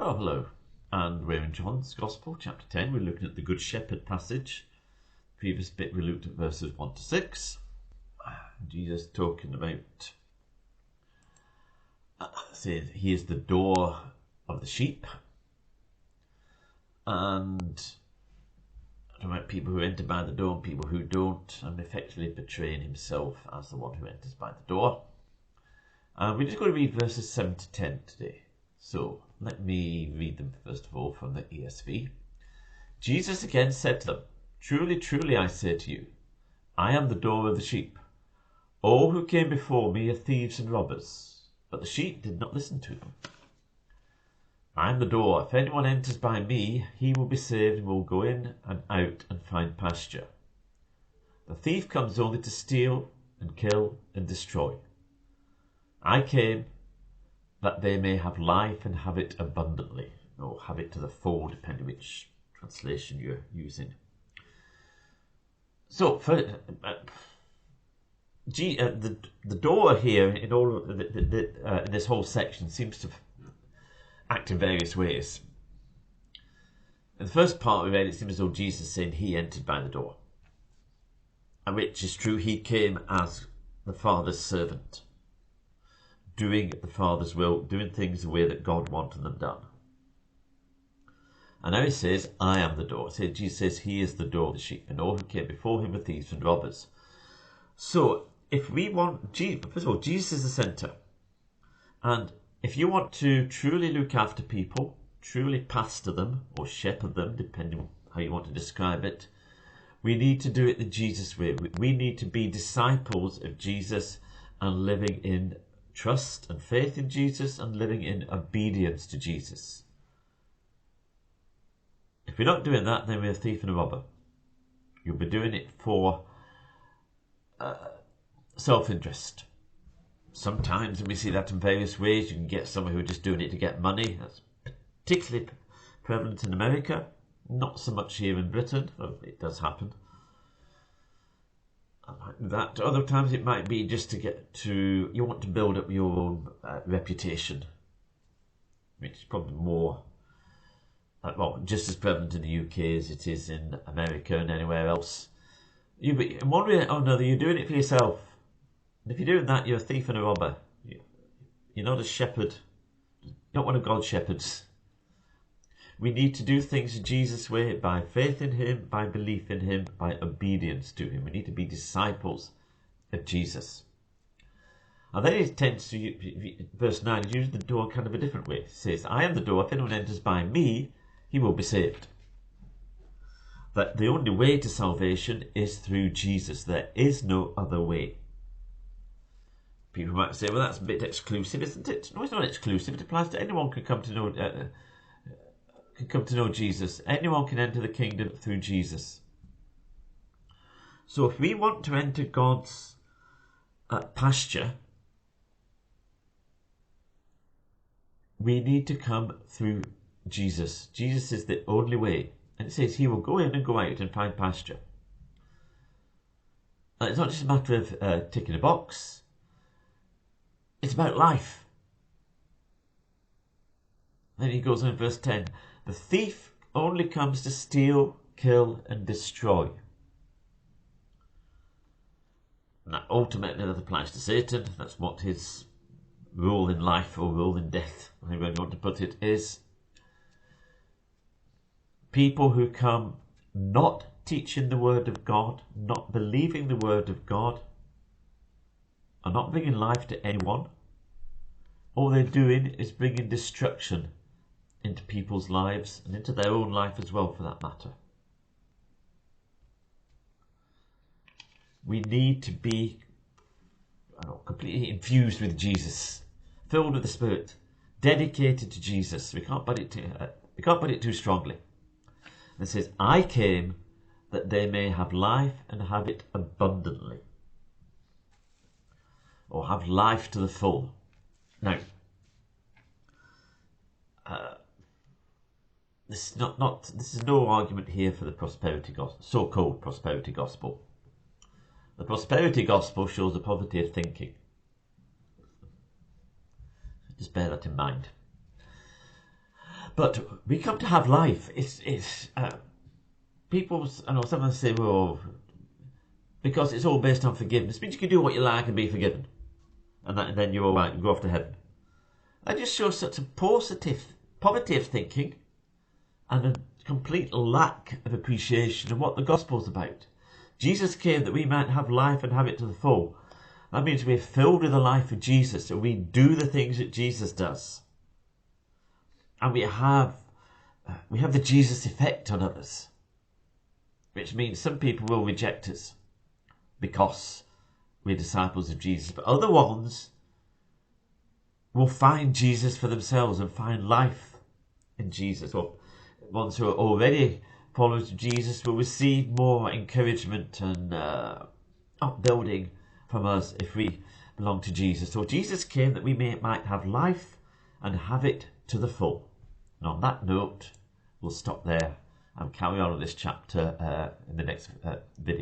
Oh, hello. And we're in John's Gospel, chapter 10. We're looking at the Good Shepherd passage. Previous bit we looked at verses 1 to 6. Jesus talking about, says he is the door of the sheep. And about people who enter by the door and people who don't, and effectively portraying himself as the one who enters by the door. And we're just going to read verses 7 to 10 today. So let me read them first of all from the ESV. Jesus again said to them, "Truly, truly, I say to you, I am the door of the sheep. All who came before me are thieves and robbers, but the sheep did not listen to them. I am the door. If anyone enters by me, he will be saved and will go in and out and find pasture. The thief comes only to steal and kill and destroy. I came that they may have life and have it abundantly," or have it to the full, depending which translation you're using. So, for the door here in all in this whole section seems to act in various ways. In the first part we read, it seems as though Jesus is saying he entered by the door, and which is true. He came as the Father's servant, doing the Father's will, doing things the way that God wanted them done. And now he says, I am the door. So Jesus says he is the door of the sheep, and all who came before him were thieves and robbers. So if we want, first of all, Jesus is the centre. And if you want to truly look after people, truly pastor them or shepherd them, depending on how you want to describe it, we need to do it the Jesus way. We need to be disciples of Jesus and living in trust and faith in Jesus and living in obedience to Jesus. If we're not doing that, then we're a thief and a robber. You'll be doing it for self-interest. Sometimes, and we see that in various ways, you can get someone who are just doing it to get money. That's particularly prevalent in America. Not so much here in Britain, though it does happen. That other times it might be just to you want to build up your own reputation, which is probably more just as prevalent in the UK as it is in America and anywhere else. In one way or another, you're doing it for yourself, and if you're doing that, you're a thief and a robber. You're not a shepherd, not one of God's shepherds. We need to do things Jesus' way, by faith in him, by belief in him, by obedience to him. We need to be disciples of Jesus. And then it tends to, verse 9, it uses the door kind of a different way. It says, I am the door. If anyone enters by me, he will be saved. But the only way to salvation is through Jesus. There is no other way. People might say, well, that's a bit exclusive, isn't it? No, it's not exclusive. It applies to anyone who can come to know Jesus. Anyone can enter the kingdom through Jesus. So if we want to enter God's pasture, we need to come through Jesus. Jesus is the only way. And it says he will go in and go out and find pasture. And it's not just a matter of ticking a box. It's about life. Then he goes on in verse 10. The thief only comes to steal, kill and destroy. And that ultimately that applies to Satan. That's what his role in life or role in death, however you want to put it, is. People who come not teaching the word of God, not believing the word of God, are not bringing life to anyone. All they're doing is bringing destruction into people's lives and into their own life as well, for that matter. We need to be completely infused with Jesus, filled with the Spirit, dedicated to Jesus. We can't put it too strongly. And it says, I came that they may have life and have it abundantly, or have life to the full. Now, this is no argument here for the prosperity gospel, so-called prosperity gospel. The prosperity gospel shows the poverty of thinking. Just bear that in mind. But we come to have life. People, I know some of them say, well, because it's all based on forgiveness, means you can do what you like and be forgiven. And then you're all right and go off to heaven. That just shows such a poverty of thinking and a complete lack of appreciation of what the gospel's about. Jesus came that we might have life and have it to the full. That means we're filled with the life of Jesus, and we do the things that Jesus does. And we have the Jesus effect on others, which means some people will reject us because we're disciples of Jesus, but other ones will find Jesus for themselves and find life in Jesus. Or ones who are already followers of Jesus will receive more encouragement and upbuilding from us if we belong to Jesus. So Jesus came that we might have life and have it to the full. And on that note, we'll stop there and carry on with this chapter in the next video.